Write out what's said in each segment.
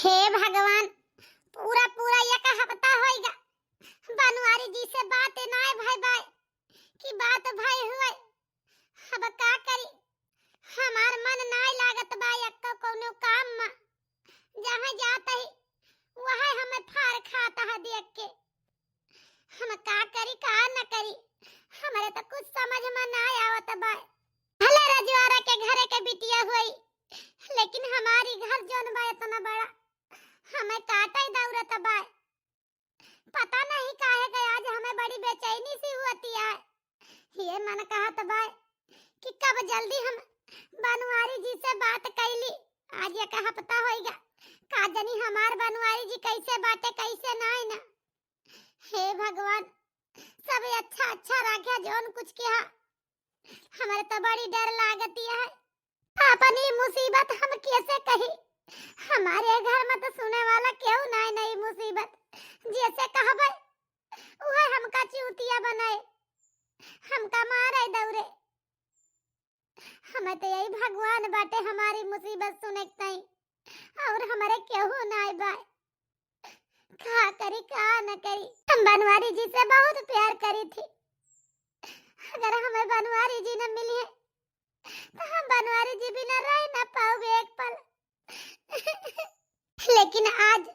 हे भगवान, पूरा पूरा एक हफ्ता होइगा बनवारी जी से बात नाय भाई भाई की बात भाई हुए। अब का करी, हमार मन नाय लागत बा एक कोनो काम में। जहां जात ही वहां हमें फार खाता है देख के। हम का करी का न करी, हमारे तो कुछ समझ में नाय आवत बा। भले रजवाड़ा के घरे के बिटिया हुई, लेकिन हमारी घर जोन बा इतना बड़ा, हमें काटा ही दौड़त बा। पता नहीं काहे के आज हमें बड़ी बेचैनी सी होती है। ये मन कहत बा कि कब जल्दी हम बनवारी जी से बात कैली। आज एक हफ्ता होइगा, का जानी हमार बनवारी जी कैसे बाटे कैसे नाय ना। हे भगवान, सब अच्छा अच्छा रखे जोन कुछ के हा। हमारे तो बड़ी डर लागती है, अपनी मुसीबत हम कैसे कही। हमारे घर में तो सुने वाला क्यों नाय नहीं मुसीबत। जैसे कहबे उहे हमका चूतिया बनाए, हमका मारे दौरे। हमें तो यही भगवान बाटे हमारी मुसीबत सुने ताई, और हमारे केहू नाय बा। का करी का न करी, हम बनवारी जी से बहुत प्यार करी थी। अगर हमें बनवारी जी न मिली है तो हम बनवारी जी बिना रह न पाओगे एक पल। लेकिन आज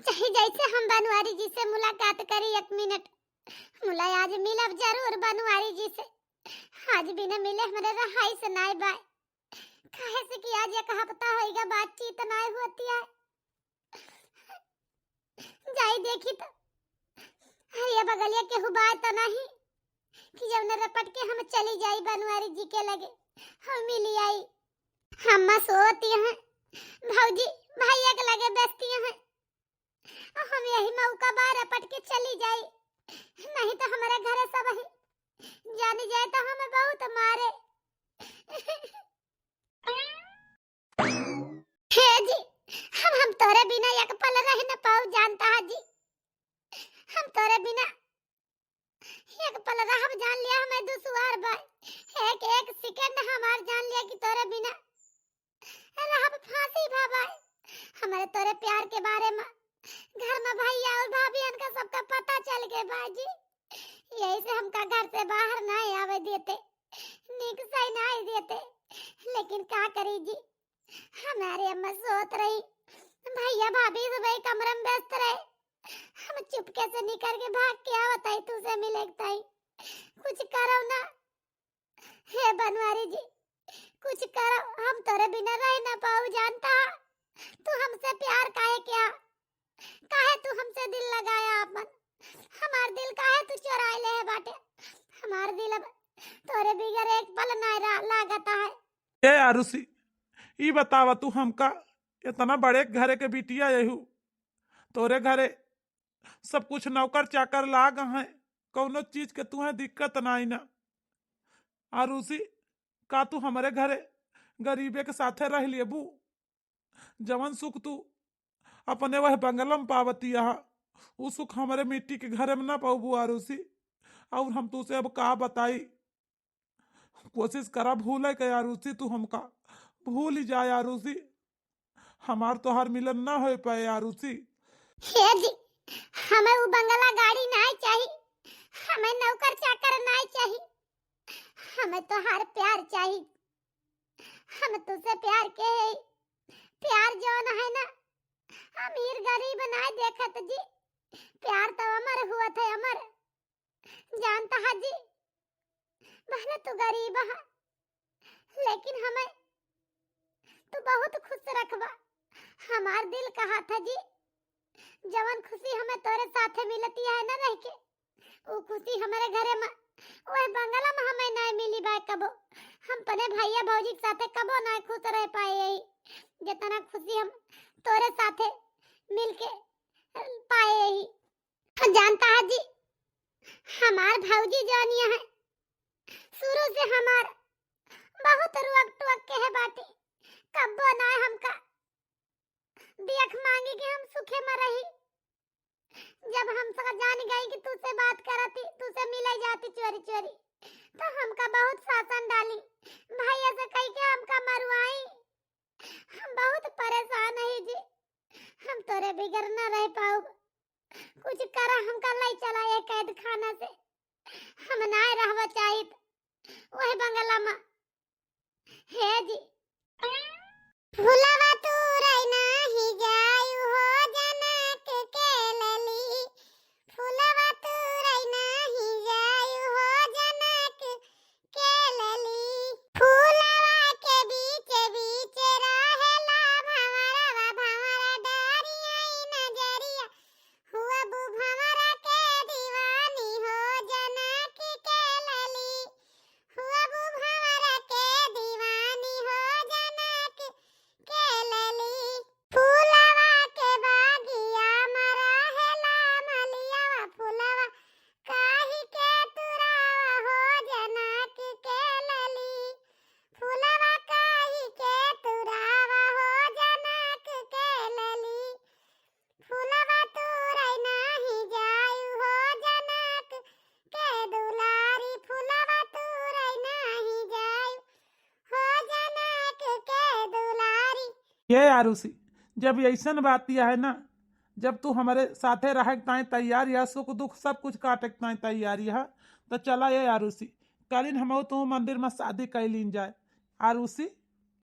चाहे जैसे हम बनवारी जी से मुलाकात करी, एक मिनट मुला आज मिलब जरूर बनवारी जी से। आज बिना मिले हमारे रहाई से नाय बा। काहे से कि आज एक हफ्ता होइगा बातचीत नाय होती है। जाई देखी तो ये बगलिया के हुआ तो नहीं कि जब न रपट के हम चली जाई बनवारी जी के लगे, हम मिली आई। हम सोती हैं भौजी भैया के लगे बेचती हैं, हम यही मौका बार रपट के चली जाई। नहीं तो हमारे घर सब ही जानी जाए तो हमें बहुत मारे। हे जी, हम तोरे बिना एक पल रह न पाऊ, जानता है जी। हम तोरे बिना एक पल रह जान लिया हमें दुश्वार बा। एक एक सेकंड हमार जान लिया कि तोरे बिना रह फांसी भाबा। हमारे तोरे प्यार के बारे में घर में भैया और भाभी का सबका पता चल गए बाजी। यही से हमका घर से बाहर ना आवे देते, निक सही ना देते। लेकिन क्या करी जी, हमारे अम्मा सोत रही, भैया भाभी सुबह कमरे में व्यस्त रहे। हम चुपके से निकल के भाग के आवत आई तुझसे मिलेगता ही। कुछ करो ना हे बनवारी जी, कुछ करो, हम तोरे बिना रह ना पाऊ। जानता तू हमसे प्यार काहे किया, काहे तू हमसे दिल लगाया अपन। हमार दिल काहे तू चुराए ले है बाटे। हमार दिल अब तोरे बिगर एक पल ना लागता है। ए आरुषि, ई बतावा तू हमका इतना बड़े घरे के बिटिया यहू, तोरे घरे सब कुछ नौकर चाकर लाग हैं, कौनो चीज के तुहे दिक्कत नाई ना। आरुषि, का तू हमारे घरे गरीबे के साथे रह लेबू? जवन सुख तू अपने वह बंगलम पावती यहाँ, वो सुख हमारे मिट्टी के घरे में ना पाबू आरुषि। और हम तुझसे अब का बताई, कोशिश करा भूले के आरुषि, तू हमका भूल ही जाए आरुषि। हमार तो हर मिलन ना हो पाए आरुषि। हे जी, हमें वो बंगला गाड़ी नहीं चाहिए, हमें नौकर चाकर नहीं चाहिए, हमें तो हर प्यार चाहिए। हम तुझसे प्यार के है, प्यार जोन है ना अमीर गरीब नहीं देखत जी। प्यार तो अमर हुआ था, अमर। जानता है जी, भले तू गरीब है लेकिन हमें तू बहुत खुश रखबा। हमार दिल कहा था जी, जवन खुशी हमें तोरे साथे मिलती है ना रह के, वो खुशी हमारे घरे में ओए बंगला में हमें नहीं मिली बा कबो। हम पने भैया भौजी के साथे कबो नहीं खुश रह पाए यही जितना खुशी हम तोरे साथे मिलके पाए यही। जानता है जी, हमार भौजी जानिया है शुरू से हमार बहुत रुक टुक के है बाटे। कबो ना हमका देख मांगी कि हम सुखे में रही। जब हम सब जान गई कि तुझसे बात करती, तुझसे मिले जाती चोरी चोरी, तो हमका बहुत शासन डाली, भैया से कह के हमका मरवाई। हम बहुत परेशान है जी, तोरे बिगर न रह पाऊ। कुछ करा हमका लाई चला ये कैद खाना से। हम ना रहवा चाहित वही बंगला में। हे जी फुलवा तू रैना ही जायु हो जनक के लली। फुलवा तू रैना ही जायु हो जनक के लली। फुलवा के बीच बीच रहेला भंवरवा भंवरा डारियाई नजरिया। हुआ बु भंवरा के दीवानी हो जनक के लली। हुआ बु भंवरा के दीवानी हो जनक के लली। फुलवा के बागिया मरा हेला मलियावा। फुलवा काहे के तुरावा हो जनक के लली। फुलवा काहे के तुरावा हो जनक के लली। फुलवा तुरै नाही जायु हो जनक के दुलारी। फुलवा तुरै नाही जायु हो जनक के दुलारी। ये आरुषि, जब ऐसन बात यह है ना, जब तू हमारे साथे रहे ताई तैयार यह सुख दुख सब कुछ काटे ताई तैयार यह, तो चला ये आरुषि कलिन हम तू मंदिर में शादी कैलीन जाए। आरुषि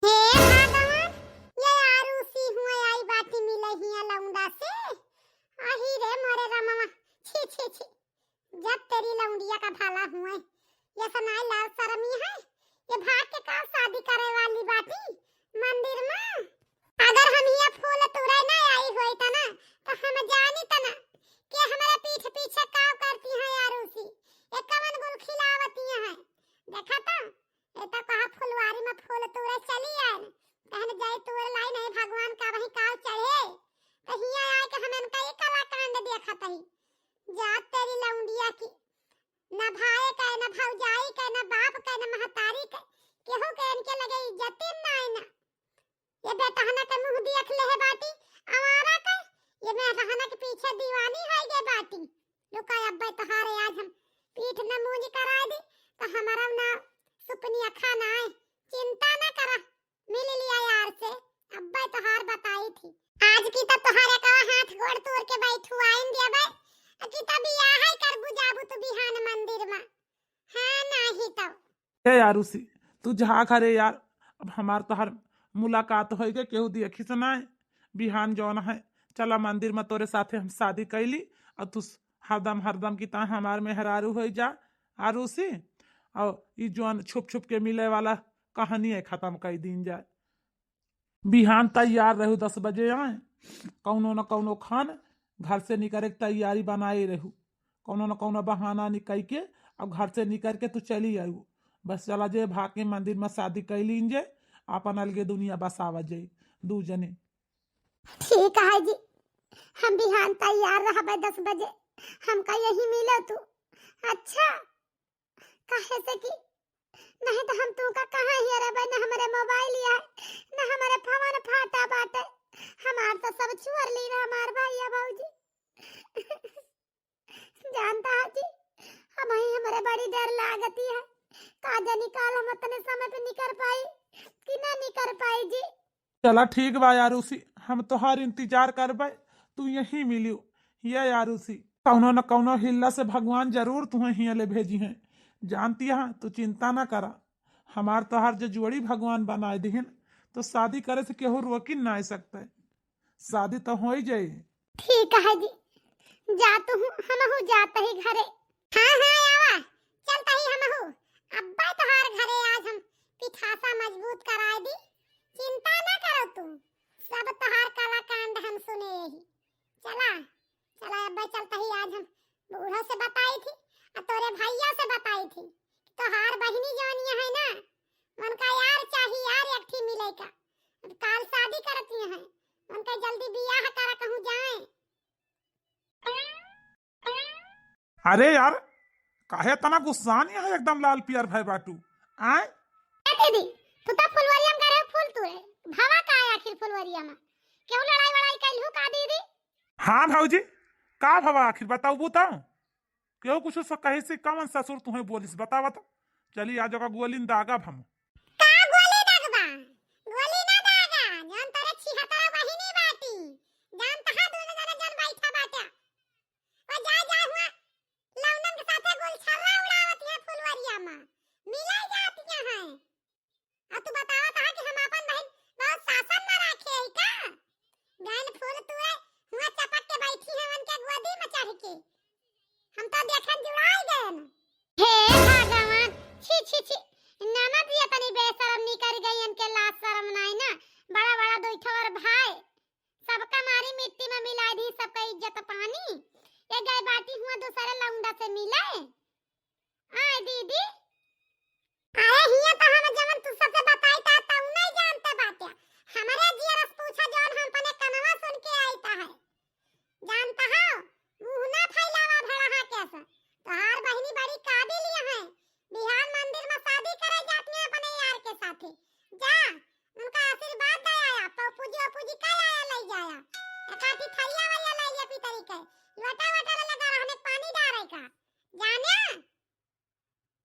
हे भगवान ये आरुषि हुए आई बाटी मिले हिया लौंडा से। आही रे मोरे रमवा छी छी छी। जब तेरी लौंडिया का भाला हुए ये सनाई लाल शर्मी है। ये भाग के का शादी करे वाली बाटी मंदिर में। अगर हम हिया फूल तुरे ना आई होई त ना तो हम जानी त ना कि हमारे पीठ पीछे काव करती है आरुषि। ये कवन गुल खिलावती है देखा तो। ये तो कहा फुलवारी में फूल तुरे चली आए कहने जाए तुरे लाई नहीं भगवान का वही काव चढ़े। तो हिया आए के हम इनका ये कलाकांड देखत ही। जात तेरी लौंडिया की ना भाई का ना भौजाई का ना बाप का ना महतारी का केहू के इनके लगे इज्जत ना आई ना। ये बेटहना के मुंह देख ले है बाटी आवारा का। ये बेटहना के पीछे दीवानी है ये बाटी। रुका अब्बे तहारे आज हम पीठ न मूंज करा दी तो हमारा ना सुपनी अखा ना आए। चिंता ना करा मिल लिया यार से। अब्बे तहार बताई थी आज की तो तोहारे का हाथ गोड़ तोड़ के बैठू आइन दिया बे कि तब बियाह है कर बुझाबू तो बिहान मंदिर में। हां नाही तब ए आरुषि तू जहा करे यार, अब हमार तो हर मुलाकात हो गए केहू देखी सुनाए बिहान जौन है। चला मंदिर में तोरे साथे हम शादी कैली और तू हरदम हरदम की ता हमार मेहरारू हो जा आरुषि। और ई जौन छुप छुप के मिले वाला कहानी है खत्म कर दीन जाए। बिहान तैयार रहू 10 बजे आए। कौनो न कौनो खान घर से निकले के तैयारी बनाए रहू। कौनो न कौनो बहाना निकल के अब घर से निकल के तू चली आयु। बस चला जे भाग के मंदिर में शादी कैली जे अपन अलगे दुनिया बसावा जाई दू जने। ठीक है जी हम बिहान तैयार रहबे 10 बजे। हमका यही मिलो तू। अच्छा काहे से कि नहीं तो हम तू का कहां ही रहबे। न हमारे मोबाइल है न हमारे फोन फाटा बाटे। हमार तो सब चोर ली रहा हमार भैया भौजी। जानता है जी अब ही हमारे बड़ी डर लागती है। काजा निकाल हम इतने समय पे निकल पाई कि ना निकल पाई जी। चला ठीक बा आरुषि हम तोहार इंतजार करबे तू यही मिलियो। ये आरुषि कौनो न कौनो हिल्ला से भगवान जरूर तुम्हें हिया ले भेजी हैं। जानती है तू चिंता ना करा। हमार तोहार जो जोड़ी भगवान बनाए दिहन तो शादी करे से केहू रोकी ना आ सकता है। शादी तो हो ही जाए। ठीक है जी जातू हूँ हम जाते ही घरे। हाँ हाँ आवा चलता ही हम हूँ। अब्बा तोहार घरे आज हम पिठासा मजबूत कराए दी। चिंता ना करो तुम सब तोहार कलाकांड हम सुने यही। चला चला अब्बा चलता ही आज हम बूढ़ों से बताई थी और तोरे भैया से बताई थी तोहार बहनी जानिया है ना उनका यार चाहिए यार एक थी मिले का। अब काल शादी करती हैं उनका जल्दी बियाह करा कहूँ जाए। अरे यार काहे तना गुस्सा नहीं है एकदम लाल पियर भाई बाटू आए। दीदी तू तो फुलवरिया में करे फूल तुरे भावा का है आखिर फुलवरिया में क्यों लड़ाई वड़ाई कैलहू का दीदी। हाँ भाऊजी का भवा आखिर बताओ बताओ क्यों कुछ कहे से कौन ससुर तुम्हें बोलिस बता बता। चलिए आज का गोलिन दागा हम का गोली दागबा गोली ना दागा जान तारे छिहतरा बहिनी बाटी जान तहा तो देखन जुड़ाई गए न। हे भगवान, छी छी छी, ननद ये तनी बेशरम निकर गई, इनके लाज शरम नहीं ना। बड़ा बड़ा दुइठवर भाई सबका मारी मिट्टी में मिला दी, सबका इज्जत पानी। ये गए बाटी हुआ दूसरे लौंडा से मिले। आए दीदी, अरे हिया तो हम जवन तू सबसे बताई ता तू नहीं जानते बाटे। हमारे जियरस पूछा जवन हम पने कनवा सुन के आईता है। जानता हो मुंह ना फैलावा भड़ा कैसे। तोहार बहिनी बड़ी काबिल है, बिहार मंदिर में शादी करे जाती है अपने यार के साथे। जा उनका आशीर्वाद दे आया, पपूजी का आया ले जाया। एकाटी थरिया वाला ले या पितरी के लोटा वटा लगा रहने पानी डाले का। जाने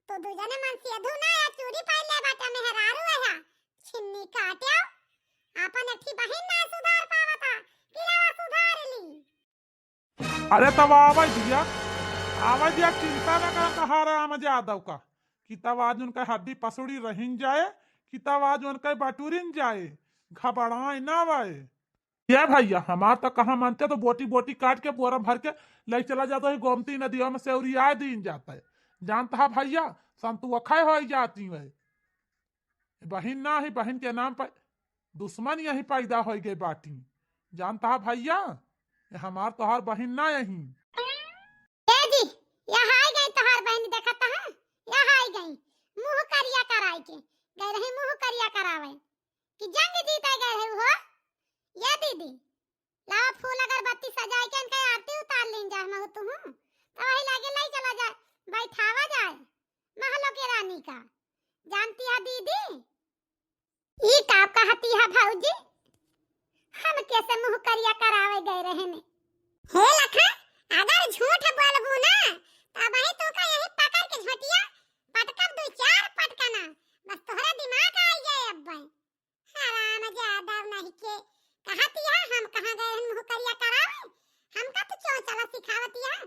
तो दुजने मन से धुना या चूड़ी पहले बाटा मेहरारू है, छिन्नी काट्यो अपन अठी बहिन ना सुधार पावता, किलावा सुधार ली। अरे तब आवाज दिया चिंता न कर कहार आम जादव का कि तब आज उनका हड्डी पसुड़ी रहिन जाए कि तब आज उनका बटूरिन जाए, घबराए ना वाए। ये भैया हमार तो कहाँ मानते, तो बोटी बोटी काट के बोरा भर के ले चला जाता है गोमती नदियों में सेवरिया दीन जाता है। जानता है भैया संतु अखय हो जाती है, बहन ना ही बहन के नाम पर दुश्मन यही पैदा हो गए बाटी। जानता है भैया हमार तोहार बहन ना यही। ए जी यहाँ आई गई तोहार बहन, देखता है यहाँ आई गई मुंह करिया कराई के गए रही, मुंह करिया करावे कि जंग जीते गए रहे हो। ये दीदी लावा फूल अगरबत्ती सजाए के इनका आरती उतार लें जा मैं तुम तो वही लागे नहीं चला जाए, बैठावा जाए महलों की रानी का। जानती है दीदी ये का कहती है भौजी, हम कैसे मुंह करिया करावे गए रहे ने। हे लखा अगर झूठ बोलबू ना तब ही तो का यही पकड़ के झोटिया पटकब दो चार पटकना, बस तोहरा दिमाग आ गए अब भाई। हराम जादव नहीं के कहती है हम कहां गए हैं मुंह करिया करावे, हमका तो चो चला सिखावती है।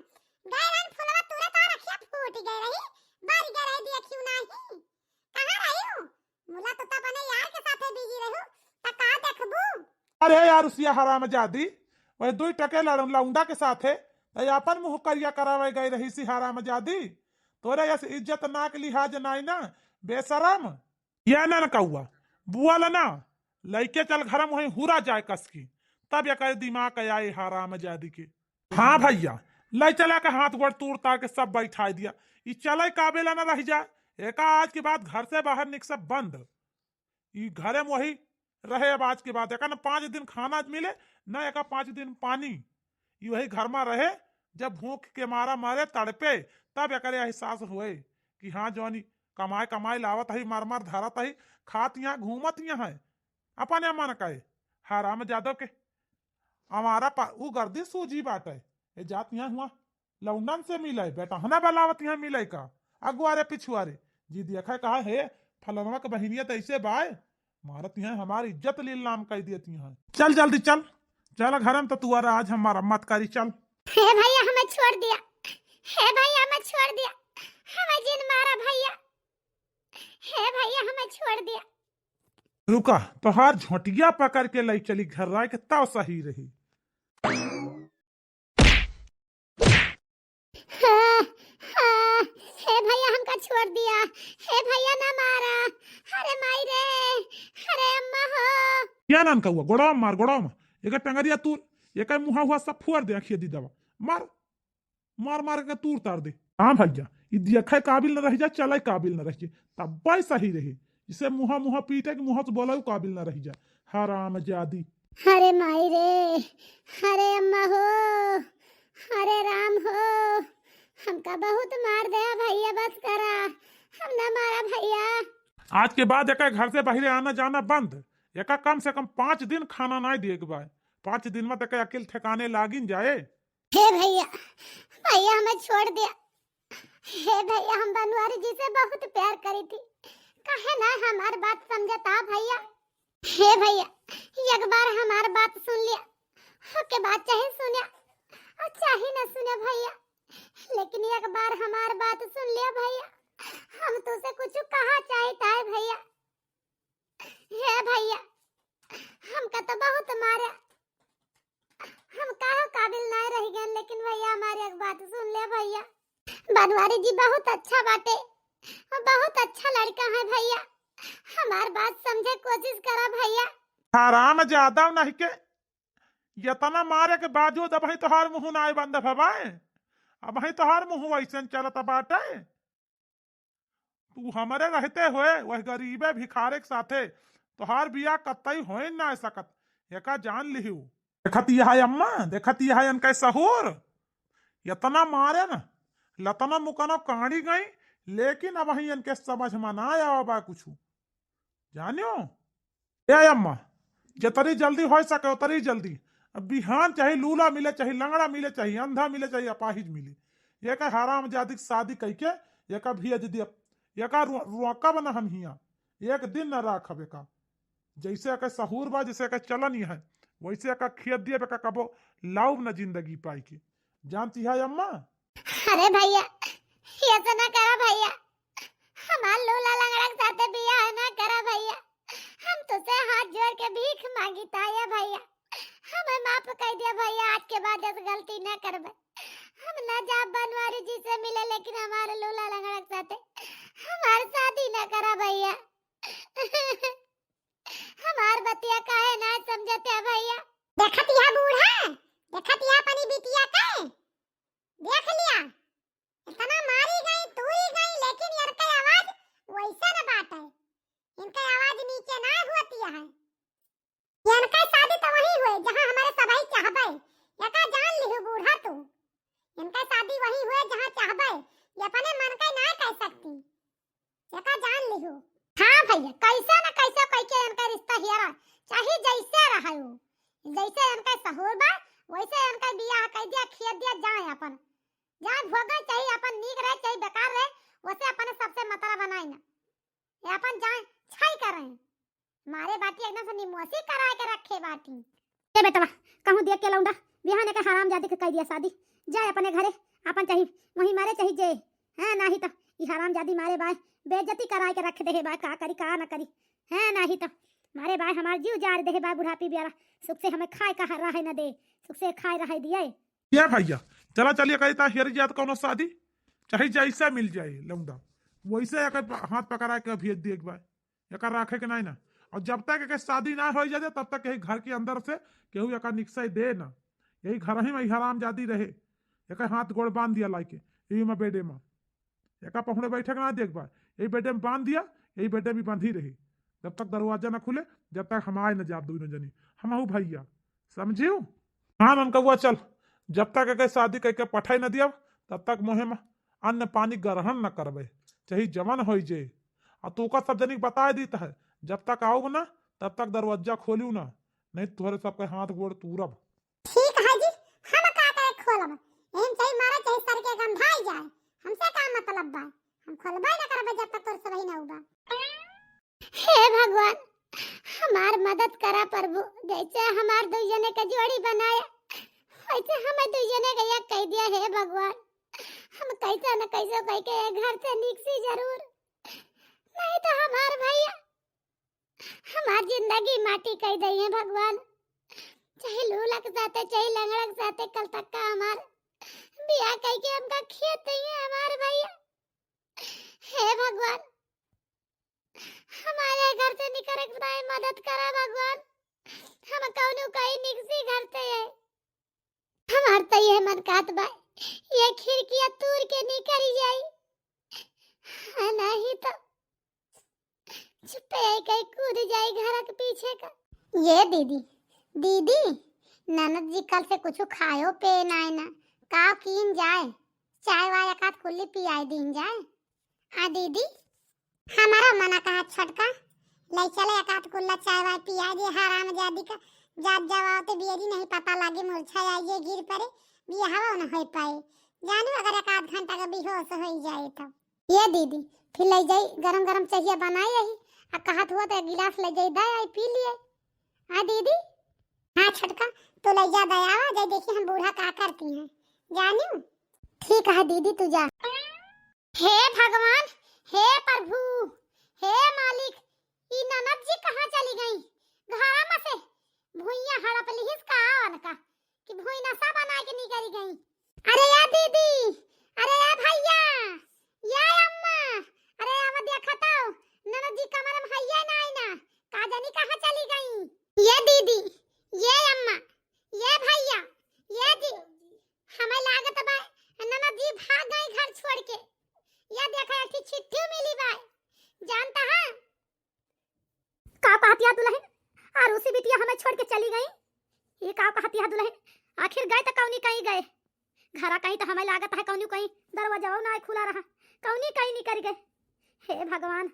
गए रन फुलवा तुरे तो रखिया फूट गई रही, बर गए रही देखियो नहीं। कहां रही हो मुला तो अपने यार के साथे बिजी रहू त का देखबू। अरे यार उसिया हराम जादी वही 2 टके लौंडा के साथ है अपन मुंह करिया करावे गई रही सी हराम जादी। तोरे यस इज्जत नाक लिहाज नाई ना बेशरम। या ना कौआ बुआ ना लइके चल घर में वही हुरा जाए कस की, तब या करे दिमाग आए हराम जादी के। हाँ भैया ले चला के हाथ गोड़ तोड़ ताड़ के सब बैठा दिया, ई चले काबिला ना रह जा। एका आज के बाद घर से बाहर निकल सब बंद, ई घरे में वही रहे। अब आज के बाद एका ना 5 दिन खाना मिले ना एका 5 दिन पानी, ई वही घर में रहे। जब भूख के मारा मारे तड़पे तब एक एहसास हुए कि हाँ जौनी कमाए कमाए लावत है मार मार धरत है खात यहाँ घूमत यहाँ है अपन अमन कहे हराम जादव के। हमारा उ गर्दी सूजी बाटे ए जात यहाँ हुआ लौंडन से मिले बेटा हना बलावत यहाँ मिले का अगुआरे पिछुआरे जी देखा कहा है फलनवा के बहनियत ऐसे बाय मारत यहाँ हमारी इज्जत लीलाम कह देती है। चल जल्दी चल चल घर में तो तू आज हमारा मत करी चल। हे भैया हमें छोड़ दिया, हे भैया हमें छोड़ दिया, हमें जिन मारा भैया, हे भैया हमें छोड़ दिया। रुका तोहार झोटिया पकड़ के लाई चली घर राय के तब सही रही। हे भैया हमका छोड़ दिया, हे भैया ना मारा, अरे माई रे, अरे अम्मा हो। क्या नान का हुआ गोड़ाव मार गोड़ाव में एक टंगरिया तूर एक मुहा हुआ सब फुअर दे अखिए दी दवा मार मार मार के तूर तार दे। हाँ भैया ये देखे काबिल न रह जाए चले काबिल न रह जाए तब बाई सही रही, इसे मुहा मुहा पीटे के मुहा तो बोला काबिल न रह जाए हराम जादी। अरे माई रे, अरे अम्मा हो, अरे राम हो, हमका बहुत मार दिया भैया, बस करा हम ना मारा भैया। आज के बाद एक घर से बाहर आना जाना बंद, एक कम से कम 5 दिन खाना नहीं दिए 5 दिन में तक अकेले ठिकाने लागिन जाए। हे भैया भैया हमें छोड़ दिया, हे भैया हम बनवारी जी से बहुत प्यार करी थी, कहे ना हमार बात समझता भैया। हे भैया एक बार हमार बात सुन लिया, के बाद चाहे सुनिया और चाहे न सुने भैया, लेकिन एक बार हमार बात सुन लिया भैया, हम तुझसे कुछ कहा चाहता है भैया। हे भैया हमका तो बहुत मारा, हम कहा काबिल नहीं रह गए, लेकिन भैया हमारी एक बात सुन ले भैया, बनवारी जी बहुत अच्छा बाटे और बहुत अच्छा लड़का है भैया। हमार बात समझे कोशिश करा भैया। हराम ज्यादा नहीं के यतना मारे के बावजूद अब तोहार मुंह ना बंद भवाए। अब तोहार मुंह वैसे चलता बाटे। तू हमारे रहते हुए वह गरीबे भिखारे के साथे तोहार बिया कतई हो ना सकत। एका जान लिहू। देखती है अम्मा, देखती है इनका सहूर। इतना मारे न लतना मुकनो काढ़ी गई, लेकिन अब वही इनके समझ में ना आया कुछ जानियो। ए अम्मा, जितनी जल्दी हो सके उतनी जल्दी। अब बिहान चाहे लूला मिले, चाहे लंगड़ा मिले, चाहे अंधा मिले, चाहे अपाहिज मिले, ये का हराम जादी शादी कह के ये का भेज दिया। ये का रोका बना हम हिया एक दिन न राखब। का जैसे का सहूर बा, जैसे का चलन ही है, वैसे का खेत दिए का कबो लाऊ न जिंदगी पाई के। जानती है अम्मा। अरे भैया ये तो ना करा भैया, हमार लूला लंगड़ा के साथे बियाह ना करा भैया। हम तुझसे हाथ जोड़ के भीख मांगी ताया भैया, हमें माफ कर दिया भैया। आज के बाद ऐसी गलती ना करबे। हम ना जा बनवारी जी से मिले, लेकिन हमारे लूला लंगड़ा के साथे हमारी शादी ना करा भैया। हमार बतिया काहे ना समझते हैं भैया। देखतिया बूढ़ा, देखतिया अपनी बिटिया के देख लिया, इतना मारी गई तूरी गई, लेकिन इनका आवाज वैसा न बात है। इनका आवाज नीचे ना होती है। इनका शादी तो वही हुए जहां हमारे सभाई चाहबे। यका जान लिहु बूढ़ा तू, इनका शादी वही हुए जहां चाहबे। ये अपने मन का ना कह सकती, यका जान लिहु। हां भैया, कैसा न कैसा कह के इनका रिश्ता हियारा चाहे जैसे रहा हो, जैसे इनका सहूर बा वैसे इनका बियाह कर दिया, खिया दिया। जाए अपन जाए भोगा, चाहे अपन नीक रहे चाहे बेकार रहे, वैसे अपन सबसे मतलब बनाई ना। ये अपन जाए छाई कर रहे हैं, मारे बाटी एकदम से निमोसी करा के रखे बाटी। ए बेटवा कहूं देख के लौंडा बिहाने के हराम जादी के कह दिया शादी। जाए अपने घरे, अपन चाहे वही मारे चाहे जे है, नाही तो ई हराम जादी मारे बाय बेइज्जती करा के रख दे बाय। का करी का ना करी है, नाही तो मारे बाय हमार जीव जार दे बाय। बुढ़ापी बियारा सुख से हमें खाए का रहे न दे, सुख से खाए रहे दिए। ये भैया चला चलिए कहता हेरी जात कोनो शादी चाहे जैसा मिल जाए लौंडा वैसे हाथ पकड़ा के भेज दिए एक बार। एक राखे के नहीं ना। और जब तक एक शादी ना हो जाए तब तक यही घर के अंदर से केहू एक निकसाई दे ना। यही घर ही में हराम जादी रहे। एक हाथ गोड़ बांध दिया लाइके यही में बेडे में एक पहुने बैठे ना देख बा, यही बेडे में बांध दिया, यही बेडे में बंधी रही जब तक दरवाजा ना खुले, जब तक हम आए न जाब दोनों जनी। हम भैया समझियो। हाँ उनका हुआ चल, जब तक एक शादी करके पठाई न दिया तब तक मुहे में अन्न पानी ग्रहण न करबे, चाहे जमन हो जे। और तू का सब जनी बता दी है, जब तक आओ ना तब तक दरवाजा खोलू ना, नहीं तुम्हारे सबके हाथ गोड़ तूरब। ठीक है जी, हम का करे खोलब। एहन चाहे मारा चाहे सर के गंधाई जाए, हमसे का मतलब बा। हम खोलबे ना करबे जब तक तोर सही ना होगा। हे भगवान हमार मदद करा प्रभु। जैसे हमार दो जने का जोड़ी बनाया वैसे हमें दो जने का एक कह दिया। हे भगवान हम कैसे न कैसे कह के घर से निकसी जरूर, नहीं तो हमार भैया हमार जिंदगी माटी कह दई है भगवान। चाहे लूला के साथे चाहे लंगड़ा के साथे कल तक का हमार बियाह कह के हमका खेत ही है हमार भैया। हे भगवान हमारे घर से निकले खुदाई मदद करा भगवान। हम कौनो कहीं निकसी घर से है, हमार तो ये मन कात बा ये खिड़कियां तोड़ के निकल जाई, नहीं तो छुपे कहीं कूद जाई घर के पीछे का। ये दीदी दीदी ननद जी कल से कुछ खायो पे नाय ना का कीन जाए, चाय वाया का खुली पियाई दिन जाए। हाँ दीदी हमारा मना कहा छटका ले चले एकात कुल्ला चाय वाय पिया दे। हराम जादी का जात जावा तो बियरी नहीं पता लागे मुरछा आइए गिर पड़े बियाहवा न हो पाए। जानू अगर एक आध घंटा का बेहोश हो जाए तो ये दीदी फिर ले जाई गरम गरम चाहिए बनाई यही आ कहत हुआ तो गिलास ले जाई दे आई पी लिए। हाँ दीदी हाँ छटका तो ले जा दयावा जाए देखी हम बूढ़ा का करती हैं जानू। ठीक है दीदी तू जा। हे भगवान हे प्रभु हे मालिक ई ननद जी कहाँ चली गई? घरा में से भुइया हड़प लिहिस का आवन का कि भुई नशा बना के निकल गई। अरे या दीदी अरे ए भैया, ये अम्मा, अरे अब देखा तो ननद जी कमर में हैया ना आई ना, का जानी कहाँ चली गई। ये दीदी, ये अम्मा, ये भैया, ये जी, हमें लागत बा ननद जी भाग गई घर छोड़ के। ये देखा एक चिट्ठी मिली बा, जानता है का कहतिया दुल्हन, और उसी बिटिया हमें छोड़ के चली गई। ये का कहतिया दुल्हन, आखिर गए तो कौनी कहीं गए, घरा कहीं तो हमें लागत है कौनी कहीं दरवाजा ना खुला रहा, कौनी कहीं नहीं कर गए। हे भगवान,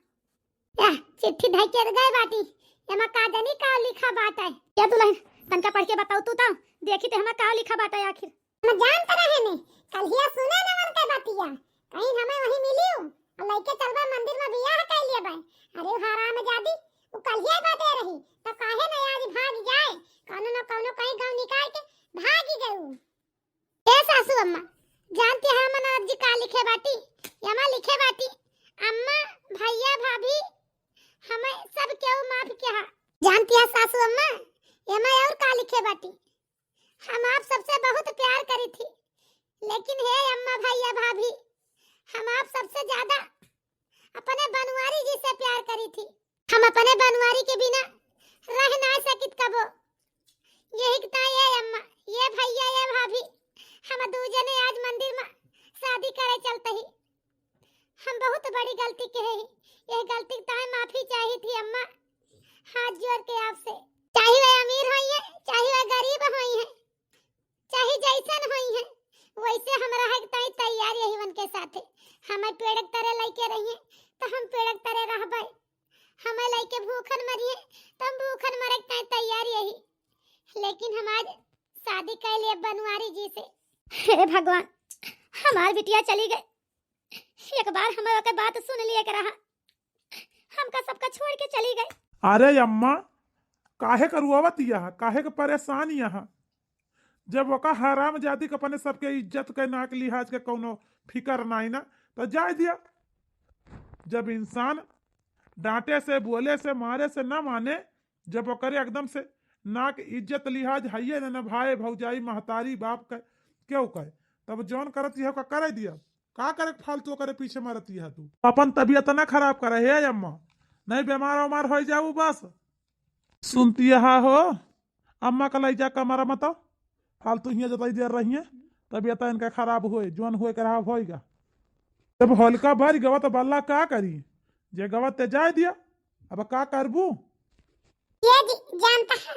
चिट्ठी धई के गए बाटी, एमा का जानी का लिखा बात है। ये दुल्हन तनका पढ़ के बताओ तू तो, देखी ते हमें का लिखा बात है आखिर। हम जानत रहे ने, कल हिया सुने न मन के बातिया, कहीं हमें वही मिलियो, और लइके चलबा मंदिर में बियाह कर लिए बा। अरे हराम जादी, वो कल हिया बाते रही, तो काहे न आज भाग जाए, कौनो न कौनो कहीं गांव निकाल के भाग ही गए। ए सासू अम्मा, जानती है हम ननद जी का लिखे बाटी, यमा लिखे बाटी, अम्मा भैया भाभी हमें सब क्यों माफ किया। जानती है सासू अम्मा, यमा और का लिखे बाटी, हम आप सबसे बहुत प्यार करी थी, लेकिन हे अम्मा भैया भाभी, हम आप सबसे ज्यादा अपने बनवारी जी से प्यार करी थी। हम अपने बनवारी के बिना रह ना सकित कबो। यही कितना ये अम्मा, ये भैया, ये भाभी, हम दूजने आज मंदिर में शादी करे चलते ही हम बहुत बड़ी गलती के है। यह गलती तो माफी चाहिए थी अम्मा, हाथ जोड़ के आपसे। चाहे वे अमीर होई है, चाहे वे गरीब होई है, चाहे जैसन होई है, वैसे हम रहे ताई तैयार यही वन के साथे। हमें पेड़क तरह लइके रहिए तो हम पेड़क तरह रहबै, हमें लइके भूखन मरिए तो हम भूखन मरे ताई तैयार यही। लेकिन हम आज शादी कर लिए बनवारी जी से। हे भगवान, हमार बिटिया चली गई, एक बार हमारे के बात सुन लिए के रहा, हमका सबका छोड़ के चली गई। अरे अम्मा, काहे करुआवत यहाँ, काहे के परेशान यहाँ, जब वका हराम जाति के अपने सबके इज्जत के नाक लिहाज के कोनो फिकर नहीं ना, तो जाए दिया। जब इंसान डांटे से, बोले से, मारे से ना माने, जब वो करे एकदम से नाक इज्जत लिहाज है ना भाई भौजाई महतारी बाप का क्यों कहे, तब जौन करती है करे दिया। का करे फालतू करे पीछे मारती है तू, अपन तबीयत ना खराब करे हे अम्मा, नहीं बीमार उमार हो जाऊ बस। सुनती है हो अम्मा का लाई जा कमरा मत फालतू ही जताई दे रही है, तबीयत इनका खराब हुए, जौन हुए खराब होएगा। जब होलिका भर गवा तो बल्ला का करी, जे गवा ते जाए दिया, अब का करबू। ये जानता है,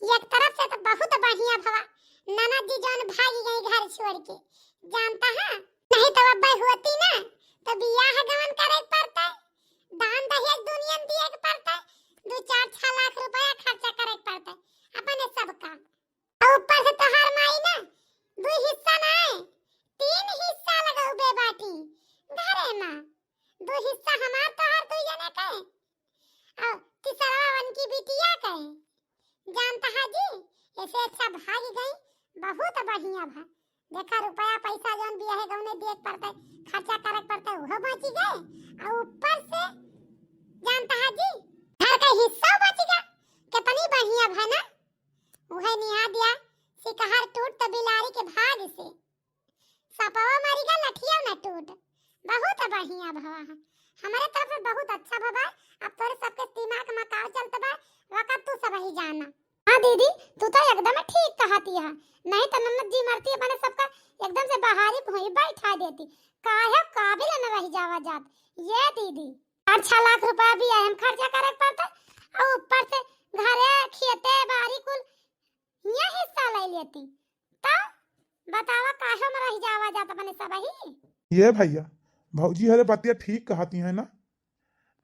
एक तरफ से तो बहुत बढ़िया भवा ननद जी जौन भागी गई घर छोड़ के, जानता है, नहीं तो अब होती ना तो बियाह गमन करे पड़ता, दान दहेज दुनिया में दिए पड़ता, 2-4 लाख रुपया खर्चा करे पड़ता अपने सब काम। और ऊपर से तोहार माई ना 2 हिस्सा ना है, 3 हिस्सा लगाऊ बे बाटी घरे में, 2 हिस्सा हमार तोहार 2 जने के, और तीसरा वन की बिटिया के। जानता है जी, ऐसे अच्छा भाग गई, बहुत बढ़िया भा। देखा रुपया पैसा जौन भी है गौने दिए पड़ता, खर्चा करे पड़ता, वो बच गए, और ऊपर से जानता है जी घर का हिस्सा बच गया। कितनी बढ़िया भा ना, वह निहा दिया सिकहर टूट तो बिलारी के भाग से, सपवा मरी का लठिया न टूट, बहुत बढ़िया भवा। हमारे तरफ से बहुत अच्छा भवा। अब तोरे सबके दिमाग में का चलत बा, वक़्त तू सब ही जाना। हां दीदी, तू तो एकदम ठीक कहती है, नहीं तो नन्नत जी मरती अपने सबका एकदम से बाहरी भोई बैठा देती, काहे काबिल न रह जावा जात। ये दीदी 4-6 लाख रुपया भी हम खर्चा करे पड़ता, और ऊपर से घरे खेते बाड़ी कुल ये हिस्सा ले लेती, तो बतावा काहे में रह जावा जात अपने सब ही। ये भैया भौजी हरे बतिया ठीक कहती है ना,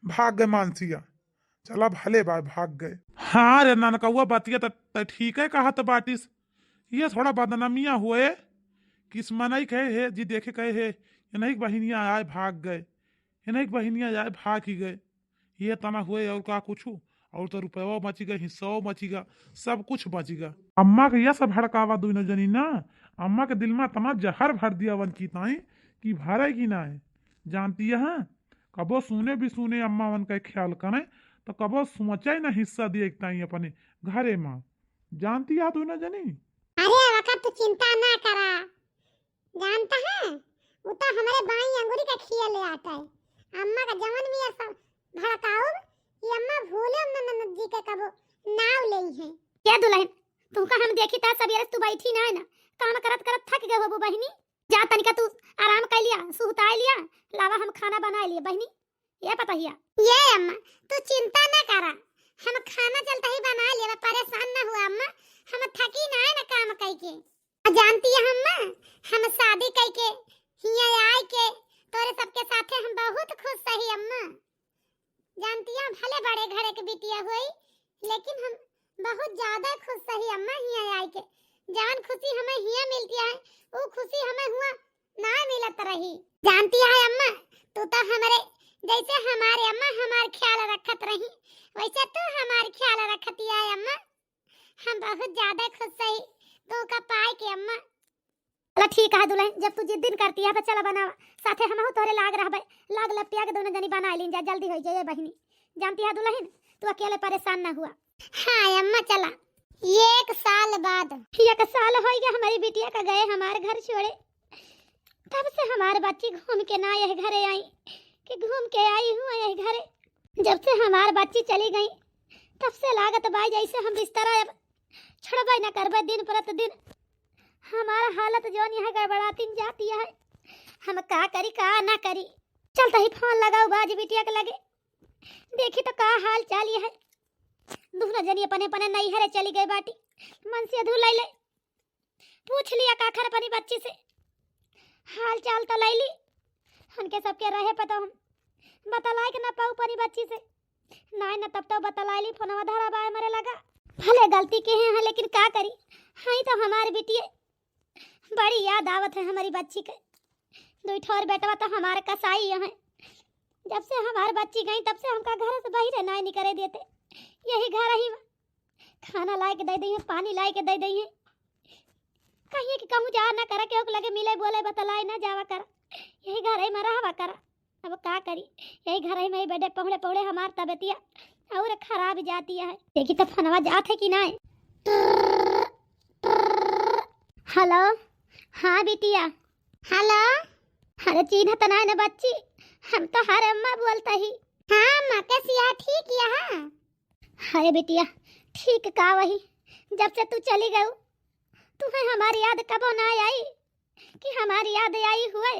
भाग गए मानसिया, चला भले बाय भाग गए। हाँ रे नानकौआ बतिया तो ठीक है कहा तो बाटिस, ये थोड़ा बदनामिया हुए, किस्मनई कहे है जी, देखे कहे है ये नहीं बहनिया आए भाग गए, ये नहीं बहनिया आए भाग ही गए, ये तना हुए और का कुछ, और तो रुपया बचेगा, हिस्सा बचेगा, सब कुछ बचेगा। अम्मा के यह सब भड़कावा दुनो जनी ना, अम्मा के दिल में तना जहर भर दिया वन की ताई कि भरे की ना है। जानती है कबो सुने भी सुने अम्मा वन का ख्याल करें, तो कबो सोचा ना हिस्सा दिए ताई अपने घरे माँ। जानती है दुनो जनी। अरे वक़्त तू चिंता ना करा, जानता है वो तो हमारे बाई अंगूरी का खिया ले आता है। अम्मा का जवन भी ऐसा भड़काओ ये अम्मा भूले अम्मा ननद जी के कबो नाव ले है। क्या दुल्हन तुमका हम देखी ता सवेरे तू बैठी ना है ना काम करत करत थक गए हो बहिनी। जा तनिका तू आराम कर लिया सुहता लिया लावा हम खाना बना लिए बहिनी ये पता हिया। ये अम्मा तू चिंता ना करा हम खाना चलता ही बना लिए परेशान ना हुआ अम्मा हम थकी ना है ना काम कई के। जानती है अम्मा हम शादी कई के हिया आए के तोरे सबके साथे हम बहुत खुश सही अम्मा। जानती है भले बड़े घरे के बिटिया हुई लेकिन हम बहुत ज्यादा खुश सही अम्मा हिया आए के। जान खुशी हमें हिया मिलती है वो खुशी हमें हुआ ना मिलत रही। जानती है अम्मा तू तो हमारे जैसे हमारे अम्मा हमार ख्याल रखत रही वैसे तू हमार ख्याल रखती है अम्मा। हम बहुत ज्यादा खुश सही तू का पाए के अम्मा। चला ठीक है दुल्हन जब तू जिद दिन करती है तो चला बनावा साथे हम तोरे लाग रहबे लाग लपटिया के दोनों जनी बना लीन जा जल्दी हो जाए बहिनी। जानती है दुल्हन तू अकेले परेशान ना हुआ। हां अम्मा चला। एक साल बाद एक साल हो गया हमारी बिटिया का गए हमारे घर छोड़े तब से हमारे बच्ची घूम के ना यह घरे आई कि घूम के आई हूँ यह घरे। जब से हमारे बच्ची चली गई तब से लागत बाई जैसे हम बिस्तर अब छोड़बे ना करबे दिन प्रतिदिन हमारा हालत जो नहीं है गड़बड़ाती जाती है। हम का करी का ना करी चलता ही फोन लगाओ बाज बिटिया के लगे देखी तो का हाल चाल है। दूसरा जनी अपने अपने नहीं हरे चली गई बाटी मन से धुलाई ले पूछ लिया काखर अपनी बच्ची से हाल चाल तो ले ली उनके सबके रहे पता हम बतलाए के ना पाऊ परी बच्ची से नहीं ना तब तो बतला ली फोनवा धरा बाय मरे लगा भले गलती के हैं लेकिन का करी हाई तो हमारे बिटिया बड़ी याद आवत है हमारी बच्ची के। दो ठोर बेटवा तो हमारे कसाई है जब से हमारी बच्ची गई तब से हमका घर से बाहर ना निकले देते यही घर ही खाना लाए के दे दी है पानी लाए के दे दी है कहीं कि कहूँ जा ना करा के लगे मिले बोले बतलाए ना जावा कर यही घर ही में रहवा कर। अब का करी यही घर ही में बेटे पहुड़े पहुड़े हमार तबियतिया और खराब जाती है। देखी तो फनवा जात है कि ना। हेलो हाँ बिटिया हेलो अरे चिन्ह तो ना बच्ची हम तो हर अम्मा बोलता ही। हाँ अम्मा कैसी है ठीक है। अरे बिटिया ठीक का वही जब से तू चली गई तुम्हें हमारी याद कब ना आई कि हमारी याद आई हुए।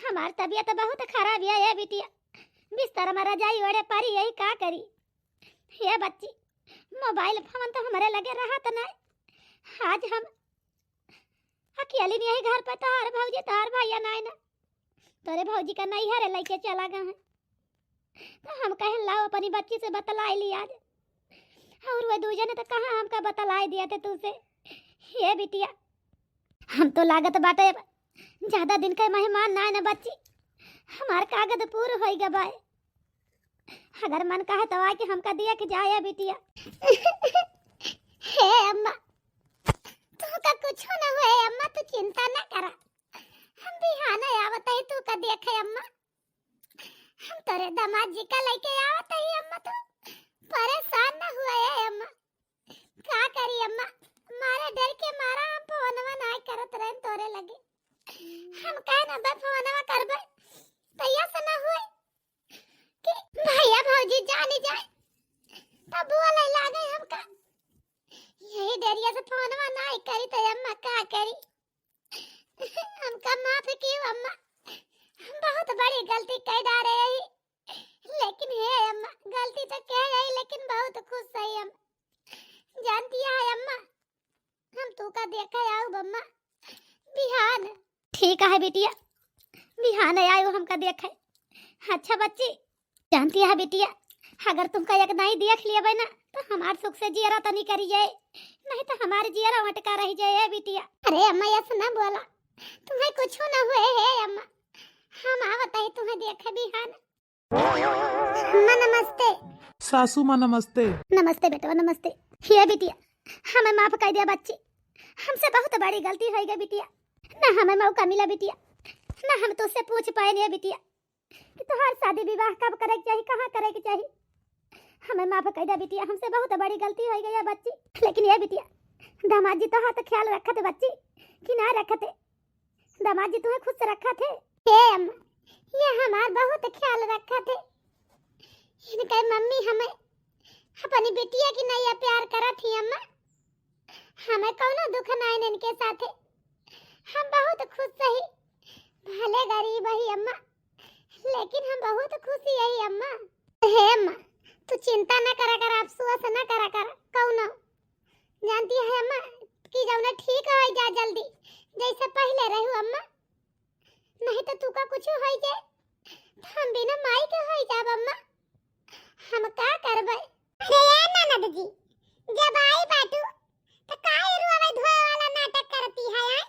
हमारी तबीयत बहुत खराब है बिटिया बिस्तर में रजाई ओढ़े पारी यही का करी। ये बच्ची मोबाइल फोन तो हमारे लगे रहा तो नहीं आज हम अकेली नहीं घर पे तार भौजी तार भैया नहीं ना तोरे भौजी का नहीं हरे लेके चला गए हैं तो हम कहे लाओ अपनी बच्ची से बतलाई ली आज और वह दूजे ने तो कहा हमका बतलाई दिया थे तुझसे। ये बिटिया हम तो लागत बाटे ज्यादा दिन का मेहमान ना ना बच्ची हमार कागज पूर हो गया बाय अगर मन कहे तो आके हमका दिया कि जाया बिटिया। हे अम्मा तू का कुछ ना हुए अम्मा तू चिंता ना करा हम बिहाना आवत है तू का देखे अम्मा हम तेरे दामाद जी का लेके आवत है अम्मा तू परेशान ना हुआ है अम्मा का करी अम्मा मारे डर के मारा हम फोनवा ना करत रहन तोरे लगे हम कहे ना बे फोनवा करबे तैया से ना हुए कि भैया भौजी जानी जाए तब बोले लागे हमका यही डरिया से फोनवा ना करी तो अम्मा का करी हमका माफ कियो अम्मा हम बहुत बड़ी गलती कर डाले रही लेकिन हे अम्मा गलती तो कह गई लेकिन बहुत खुश सही हम जानती है अम्मा हम तू का देखा आऊ अम्मा बिहान ठीक है बिटिया बिहान आयो हमका देखे। अच्छा बच्ची जानती है बिटिया अगर तुमका एक नहीं देख लिया ना तो हमार सुख से जियरा तो नहीं करी जाए नहीं तो हमारे जियरा अटका रह जाए बिटिया। अरे अम्मा ऐसा ना बोला तुम्हें कुछ ना हुए है अम्मा हम आवत है तुम्हें देखे बिहान। अम्मा नमस्ते। सासू माँ नमस्ते। नमस्ते बेटा नमस्ते। ये बिटिया हमें माफ कर दिया बच्ची हमसे बहुत बड़ी गलती हो गई बिटिया ना हमें मौका मिला बिटिया ना हम तुझसे पूछ पाए नहीं बिटिया कि तुम्हारी शादी विवाह कब करे के चाहिए कहाँ करे के चाहिए हमें माफ कर दिया बिटिया हमसे बहुत बड़ी गलती हो गई है बच्ची। लेकिन ये बिटिया दामाद जी तो हाथ ख्याल रखते बच्ची कि ना रखते दामाद जी तुम्हें खुश रखा थे। हे अम्मा, ये हमार बहुत ख्याल रखा थे। इनके मम्मी हमें अपनी बिटिया की नैया प्यार करा थी अम्मा। हमें कौनो दुख ना इनके साथे। हम बहुत खुश रही, भले गरीब ही अम्मा, लेकिन हम बहुत खुश यही अम्मा। हे अम्मा, तू चिंता न करा कर, अफसोस न करा कर। कौनो जानती है अम्मा कि जौना ठीक हो जा जल्दी, जैसे पहले रहू अम्मा। नहीं तो तू का कुछ हो जाए तो हम बिना माई के हो जाब अम्मा। हम का करबे? अरे यार ननद जी, जब आई बाटू तो काहे रुआवे धोए वाला नाटक करती है यार?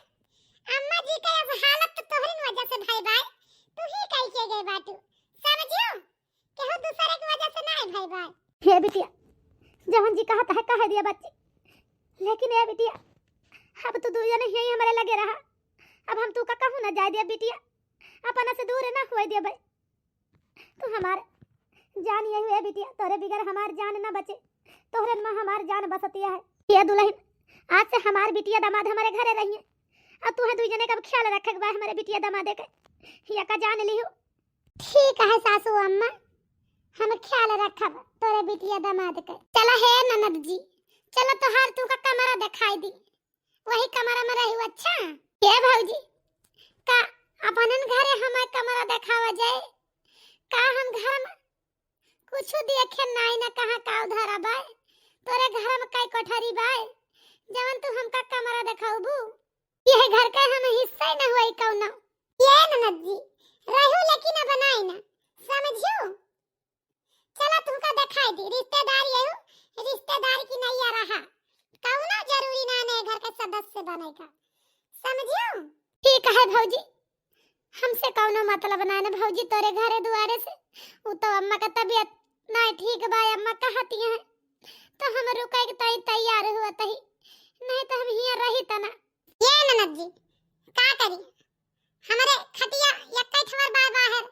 अम्मा जी के अब हालत तो तोहरी वजह से भाई भाई, तू ही कह के गए बाटू, समझियो? केहू दूसरे की वजह से नहीं भाई भाई। हे बिटिया, जवन जी कहता है कह दिया बच्ची, लेकिन ये बिटिया अब तो दू जने यही हमारे लगे रहा। अब हम तू का कहूं ना जाए दिया बिटिया, अपना से दूर ना हुए दिया भाई। तू हमारे जान यही है बिटिया, तोरे बिगर हमार जान ना बचे, तोहरे में हमार जान बसतिया है। ये दुल्हन, आज से हमार बिटिया दामाद हमारे घरे रहिए। अब तू है दू जने का ख्याल रखे बा हमारे बिटिया दामाद के, या का जान लियो। ठीक है सासू अम्मा, हम ख्याल रखब तोरे बिटिया दामाद के। चला है ननद जी, चलो तोहार तू का कमरा दिखाई दी, वही कमरा में रहू। अच्छा ये भौजी का अपनन घरे हमार कमरा दिखावा जाए का? हम घर में कुछ देखे नहीं ना, कहां का उधारा बाय तोरे घर में कई कोठरी बाय जवन तू हमका कमरा दिखाऊबू? ये घर का हम हिस्सा न होई कौनो। ये ननद जी रहू लेकिन बनाई ना, समझियो? चला तुमका दिखाई दी, रिश्तेदार यहू, रिश्तेदार की नहीं आ रहा, कौनो जरूरी ना ने घर के सदस्य बनेगा, समझियो? ठीक है भौजी, हमसे कौनो मतलब ना ने भौजी, तोरे घरे दुआरे से वो तो अम्मा का तबीयत नहीं ठीक बा, अम्मा कहती है तो हम रुके के तैयार हुआ तही, नहीं तो हम हिया रही तना। ये ननद जी का करी, हमारे खटिया यक्कै ठवर बार बाहर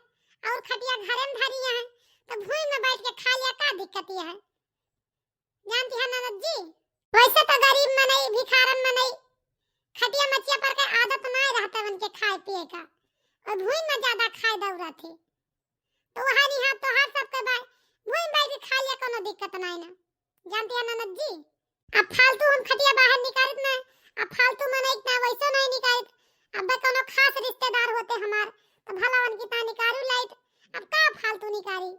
और खटिया घरे में धरी है, तो भूई में बैठ के खा लिया, का दिक्कत है? जानती है ननद जी, वैसे तो गरीब में नहीं, भिखारन में नहीं, खटिया मचिया पर के आदत नहीं रहता बन के खाए पिए का, और भूई में ज्यादा खाए दौरा थे, तो वहां नहीं हाथ तो हाथ सबके भाई भूई में बैठ के खा लिया, कोनो दिक्कत नहीं ना। जानती है ननद जी, अब फालतू हम खटिया बाहर निकालत ना, अब फालतू में नहीं इतना वैसे नहीं निकालत। अब कोनो खास रिश्तेदार होते हमार तो भलावन कितना निकालू लाइट, अब का फालतू निकाली।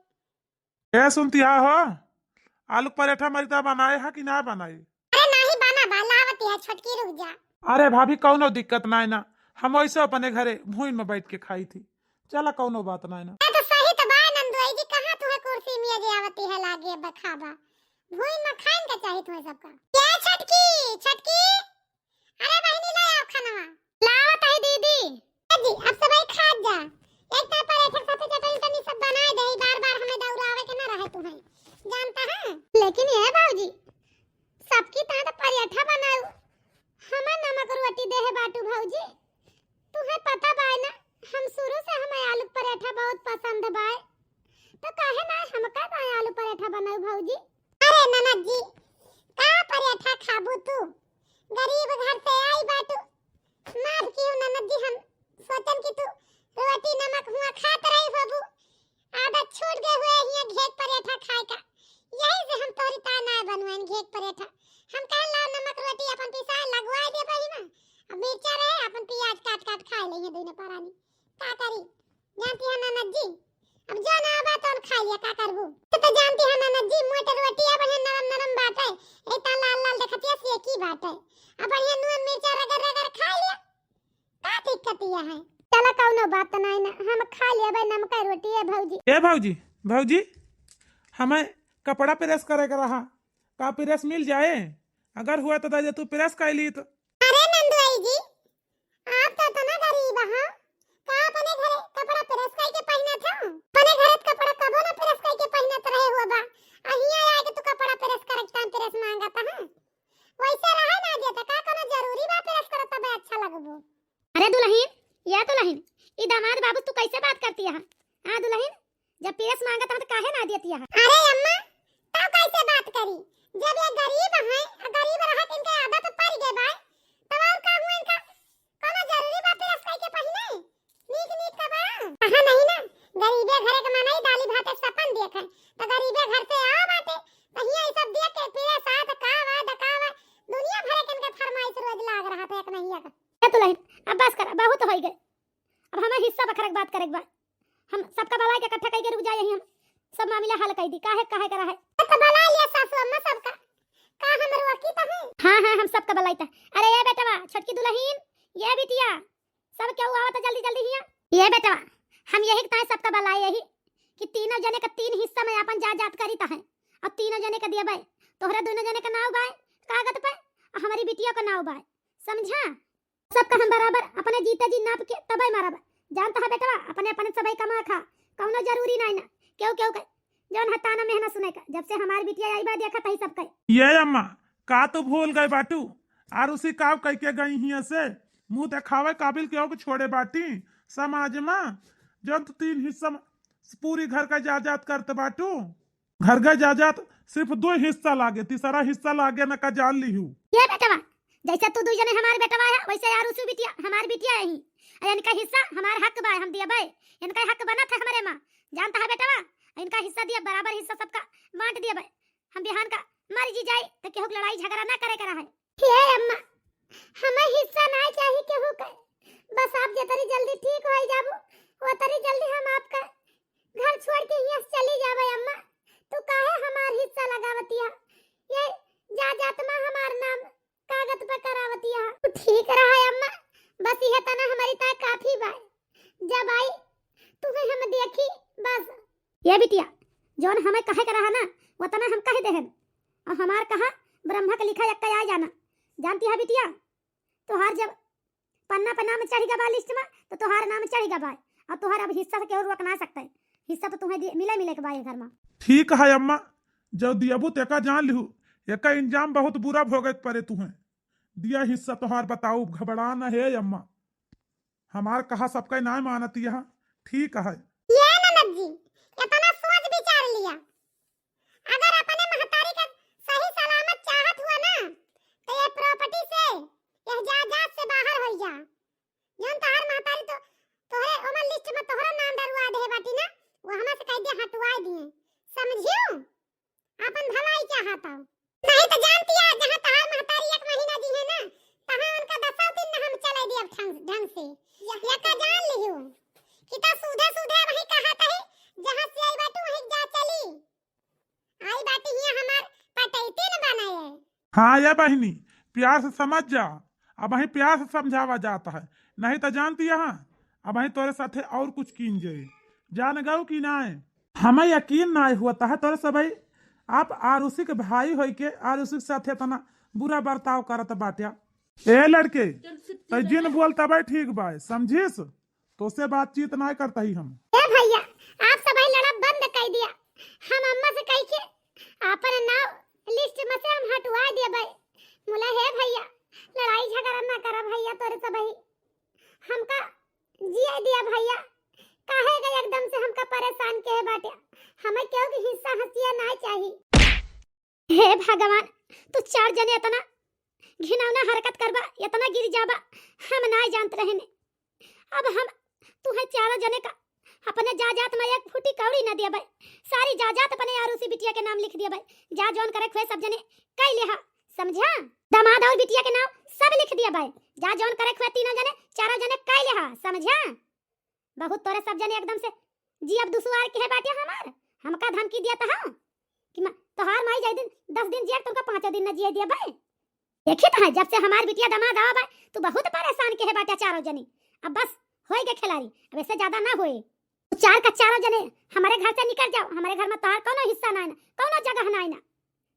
ए सुनती हो, आलू पराठा मरीता बनाए है कि ना बनाए? अरे नहीं बना बा, लावती है छोटकी, रुक जा। अरे भाभी कौनो दिक्कत ना है ना, हम वैसे अपने घरे भूई में बैठ के खाई थी, चला कौनो बात ना है ना। तो सही तो बा नंदुई जी, कहां तुम्हें कुर्सी में जे आवती है लागे बखाबा, भूई में खान के चाहिए तुम्हें सबका। ये छोटकी छोटकी, अरे बहनी ले आओ खाना, लावत है दीदी जी। अब सब खा जा, एक तो पराठा साथे चटनी तनी सब बनाए दे, बार बार हमें दौड़ावे के ना रहे तुम्हें, जानता है? लेकिन ये भौजी सबकी तरह तो पराठा बनाओ, हमें नमक रोटी दे है बाटू भौजी। तुम्हें पता बा ना, हम शुरू से हमें आलू पराठा बहुत पसंद बा, तो काहे ना हमका बा आलू पराठा बनाओ भौजी। अरे ननद जी का पराठा खाबू तू, गरीब घर से आई बाटू, माफ कियो ननद जी, हम सोचन कि तू रोटी नमक हुआ खात रही बाबू, आदत छूट गए हुए हिया घेक पराठा खाए का, यही से हम तोरी ता ना बनवाइन घेक पराठा। हम कह ला नमक रोटी अपन पिसा लगवा दे बही ना, अब मिर्चा रहे अपन प्याज काट काट खा ले दोनों परानी, का करी? जानती है ननद जी, अब जो ना आवा तो खा लिया, का करबू? तो जानती है ननद जी, मोट रोटी अब नरम नरम बाटे, एता लाल लाल देखतिया से की बाटे, अब ये नून मिर्चा रगड़ रगड़ खा लिया, का दिक्कत है? चला कौनो बात नहीं ना, हम खा लिया भाई नमक रोटी है भौजी। ए भौजी, भौजी हमें कपड़ा प्रेस करे का रहा, का प्रेस मिल जाए? अगर हुआ तो दे तू प्रेस कर ली तो। अरे नंदुई जी, आप तो तना गरीब हां, का अपने घरे कपड़ा प्रेस करके पहना था? अपने घरे कपड़ा कबो ना प्रेस करके पहनत रहे हो बा, अहिया आके तू कपड़ा प्रेस करत टाइम प्रेस मांगता है, वैसे रहे ना देता, का कोनो जरूरी बा प्रेस करत तब अच्छा लगबो? अरे दुल्हन, या दुल्हन, ई दामाद बाबू तू कैसे बात करती है? हां दुल्हन, जब प्रेस मांगता है तो काहे ना देती है? अरे अम्मा तो कैसे बात करी, जब ये गरीब है, गरीब रहत इनके आदत पड़ गए भाई, तब और का हुआ इनका कोनो जरूरी बात प्रेस करके लेखा तो गरीबे घर से आ बाटे तो हिया ई सब देख के पीए साथ कावा दकावा दुनिया भर के इनका फरमाइश रोज लाग रहा था एक नहीं का तो नहीं। अब बस कर, बहुत हो गए। अब हमें हिस्सा बखरक बात करे बा, हम सबका भलाई के इकट्ठा करके रुक जाए, यही हम सब मामला हल कर दी। काहे करा है तो भलाई लिया सासू अम्मा सबका का हम रुकी तो है। हां हम सबका भलाई था। अरे ये बेटवा छोटकी दुल्हन, ये बिटिया सब क्यों आवत जल्दी जल्दी हिया। ये बेटवा हम यही ताए सबका भलाई यही कि तीनों जने का तीन हिस्सा में अपन जात करी ता है और तीनों जने का दिया भाई तोहरा दोनों जने का नाव बाय कागज पे और हमारी बिटिया का नाव बाय, समझा। सबका हम बराबर अपने जीते जी नाप के तबे मारब। जानता है बेटवा अपने अपने सबई कमा खा, कौनो जरूरी नहीं ना क्यों क्यों कह जौन हताना मेहना सुने का। जब से हमारी बिटिया आई बा देखा तही सब कह। ये अम्मा का तो भूल गए बाटू और उसी काव कह के गई हिया से मुंह दिखावे काबिल क्यों को छोड़े बाटी समाज में। जब तो तीन हिस्सा में पूरी घर का जायदाद करते बाटू, घर का जायदाद सिर्फ 2 हिस्सा लागे, तीसरा हिस्सा लागे न का जान ली हूँ। ये बेटवा जैसे तू दू जने हमारे बेटवा है वैसे यार उसी बिटिया हमारी बिटिया है ही, इनका हिस्सा हमारा हक बा हम दिया भाई, इनका हक बना था हमारे माँ। जानता है बेटवा इनका हिस्सा दिया बराबर हिस्सा सबका बांट दिया भाई। हम बिहान का मर जी जाए तो केहू लड़ाई झगड़ा ना करे करा है। हे अम्मा हमें हिस्सा ना चाहिए केहू का, बस आप जितनी जल्दी ठीक हो जाबो उतनी जल्दी हम आपका घर छोड़ के यहां चली जावे। अम्मा तू काहे हमार हिस्सा लगावतिया, ये जायदाद में हमार नाम कागज पे करावतिया। तू ठीक रहा है अम्मा, बस यह तना हमारी ता काफी बा। जब आई तुम्हें हम देखी बस। ये बिटिया जोन हमें कहे का रहा ना वो तना हम कह देहन और हमार कहा ब्रह्मा का लिखा यक्का आ जाना। जानती है बिटिया तोहार जब पन्ना पे नाम चढ़ेगा बा लिस्ट में तो तोहार नाम चढ़ेगा बा और तोहार अब हिस्सा से केहू रोक ना सकता है। हिस्सा तो तुम्हें मिले के बा घर में। ठीक है अम्मा जो दियाबू तेका जान लिहू एका इंजाम बहुत बुरा भोगत परे तुम्हें दिया हिस्सा तोहार बताऊ घबरा न है अम्मा। हमार कहा सबका ना मानती है। ठीक है ये ननद जी इतना सोच विचार लिया, अगर अपने महतारी का सही सलामत चाहत हुआ ना तो ये प्रॉपर्टी से यह जायदाद से बाहर हो जा। जन तोहर महतारी तो तोहरे ओमन लिस्ट में तोहरा नाम डरवा दे बाटी ना वो हमरा से कह दे हटवा दिए, समझियो अपन भलाई चाहता नहीं तो जानती है जहां तोहर महतारी 1 महीना दी है ना तहां उनका 10 दिन हम चले दी अब ढंग से। ये का जान लियो किता सुधे वही कहा था जहां से आई बाटू वही जा चली आई बाटी हिया हमार पटैती न बनाए। हाँ ये बहनी प्यार से समझ जा, अब वही प्यार से समझावा जाता है नहीं तो जानती है अब वही तोरे साथे और कुछ कीन जाए जान गऊ की ना है। हमें यकीन ना हुआ है तोरे से भाई आप आरुषि के भाई हो के आरुषि के साथे तना बुरा बर्ताव करत बाटिया। ए लड़के तो जिन बोलता भाई ठीक भाई समझिस तो से बातचीत ना करता ही हम। ए भैया आप सब भाई लड़ा बंद कर दिया, हम अम्मा से कह के अपन नाम लिस्ट में से हम हटवा दिया भाई। मुला है भैया लड़ाई झगड़ा ना करा भैया तोरे से भाई हमका जिया दिया भैया काहे गए एकदम से हमका परेशान के बाटे हमें क्यों कि हिस्सा हसिया ना चाहिए। हे भगवान तू 4 जने इतना घिनौना हरकत करबा इतना गिर जाबा हम ना जानत रहे ने। अब हम तू है 4 जने का अपने जायदाद में 1 फुटी कौड़ी ना दिया भाई, सारी जायदाद अपने आरुषि बिटिया के नाम लिख दिया भाई। जा जोन करे खोए सब जने कई लेहा समझा, दामाद और बिटिया के नाम सब लिख दिया भाई। जा जोन करे खोए 3 जने 4 जने कई लेहा समझा। बहुत तोरे सब जने एकदम से जी अब दुसवार के है बाटे हमार हमका धमकी दिया था कि तोहार माई जाई दिन 10 दिन जिया तुमका 5 दिन न जिया दिया भाई। देखी तो है जब से हमार बिटिया दामाद आवा भाई तू बहुत परेशान के है बाटे 4 जने। अब बस होए के खिलाड़ी अब ऐसे ज्यादा ना होए, 4 का 4 जने हमारे घर से निकल जाओ। हमारे घर में तोहार कोनो हिस्सा ना है कोनो जगह ना है,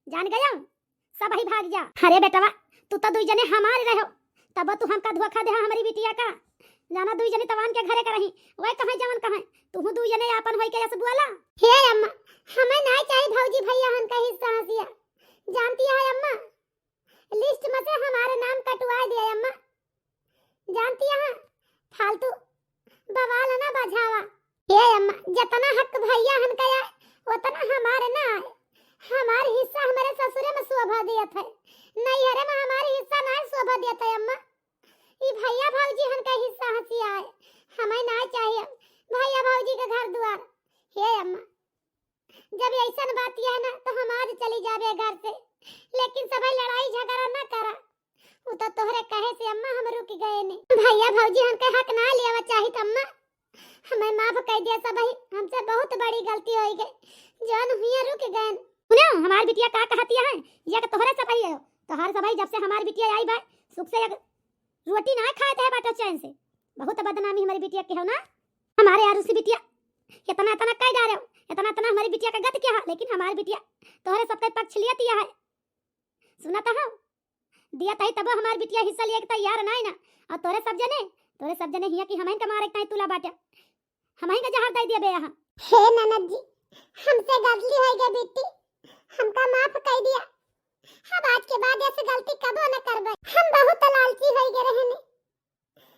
जान गया सब ही भाग जा। अरे बेटवा तू तो 2 जने हमारे रहो तब तू हमका धोखा दे हमारी बिटिया का जाना 2 जने तवान के घरे करही ओए कहां जवन कहां तू 2 जने अपन होई के ऐसे बुआला। हे अम्मा हमें ना चाहिए भौजी भैया हमका हिस्सा हसिया, जानती है अम्मा लिस्ट में से हमारे नाम कटवा दिया अम्मा। जानती है फालतू बवाल ना बजावा। हे अम्मा जितना हक भैया हमका है उतना हमारे ना है, हमारे हिस्सा हमारे ससुरे में शोभा दिया था नहीं हरे में हमारे हिस्सा ना शोभा दिया था अम्मा। ई भैया भौजी हमका हिस्सा हसिया है हमें ना चाहिए भैया भौजी के घर द्वार। हे अम्मा जब ऐसा बात यह है ना तो हम आज चली जावे घर से, लेकिन सब लड़ाई झगड़ा ना करा। वो तो तोहरे कहे से अम्मा हम रुक गए ने। भैया भौजी हमके हक ना लेवा चाहिए अम्मा, हमें माफ कर दिया सब, हमसे बहुत बड़ी गलती हो गई जान हुई रुक गए। सुनो हमार बिटिया का कहती है ये कि तोहरे सब है तोहर सब जब से हमार बिटिया आई बा सुख से रोटी ना खाए थे बाटो चैन से, बहुत बदनामी हमारी बिटिया के हो ना। हमारे यार उसी बिटिया इतना इतना कह जा रहे हो, इतना इतना हमारी बिटिया का गत क्या है, लेकिन हमारी बिटिया तोहरे सबके पक्ष लिया दिया है। सुना था दिया तही तब हमारी बिटिया हिस्सा लिए तैयार ना ना, और तोरे सब जने हिया कि हमें का मारे तही तुला बाटा हमें का जहर दे दिया बे यहां। हे ननद जी हमसे गलती हो गई बेटी, हमका माफ कर दिया, हम आज के बाद ऐसे गलती कबो न करबे। हम बहुत लालची हो गए रहने,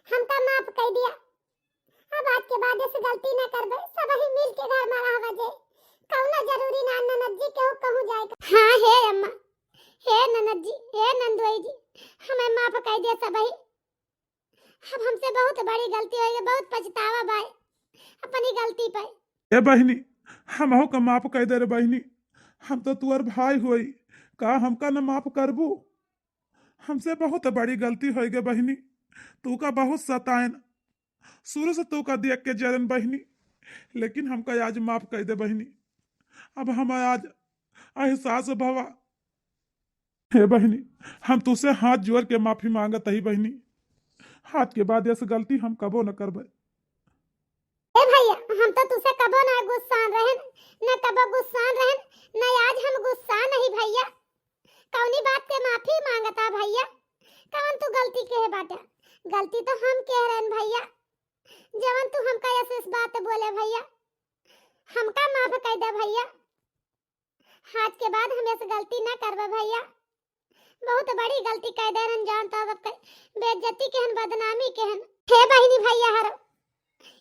हमका माफ कर दिया, अब आज के बाद ऐसे गलती न करबे, सब ही मिल के घर में रहबे जे, कौनो जरूरी ना ननद जी केहू कहूं जाएगा। हां हे अम्मा, हे ननद जी, हे नंदोई जी, हमें माफ कर दिया सब ही। अब हमसे बहुत बड़ी गलती हो गई, बहुत पछतावा भाई अपनी गलती पर। ए बहनी हमहू का माफ कर दे रे बहनी, हम तो तुअर भाई हुई का हमका न माफ करबू, हमसे बहुत बड़ी गलती हो गई बहनी, तू का बहुत सतायन शुरू से तू का देख के जरन बहनी, लेकिन हमका आज माफ कर दे बहनी। अब हम आज एहसास भवा हे बहनी, हम तुझसे हाथ जोड़ के माफी मांगत ही बहनी, हाथ के बाद ऐसी गलती हम कबो न करबे। ए भैया हम तो तुझसे कबो ना गुस्सा रहन, न कबो गुस्सा रहन, न आज हम गुस्सा नहीं भैया, कौनी बात के माफी मांगता भैया, कौन तू गलती के है बाटा, गलती तो हम कह रहन भैया, जवन तू हमका ऐसे इस बात बोले भैया, हमका माफ कर दे भैया, आज के बाद हम ऐसे गलती ना करबे भैया, बहुत बड़ी गलती कर दे रहन, जान तो अब बेइज्जती केहन बदनामी केहन। हे बहिनी भैया हरो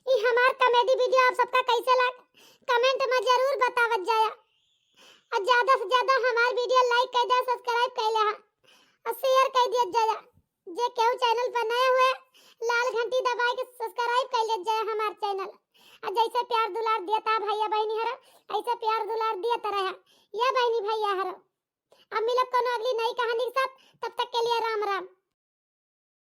ई हमार कॉमेडी वीडियो आप सबका कैसे लगा कमेंट में जरूर बतावत जाया, और ज्यादा से ज्यादा हमार वीडियो लाइक कर दे, सब्सक्राइब कर ले और शेयर कर दिया जाया, जे केहू चैनल पर नए हुए लाल घंटी दबा के सब्सक्राइब कर ले जाए हमार चैनल, और जैसे प्यार दुलार देता भैया बहनी हरो ऐसे प्यार दुलार देता रहा ये बहनी भैया हरो। अब मिलब कोनो अगली नई कहानी के साथ, तब तक के लिए राम राम।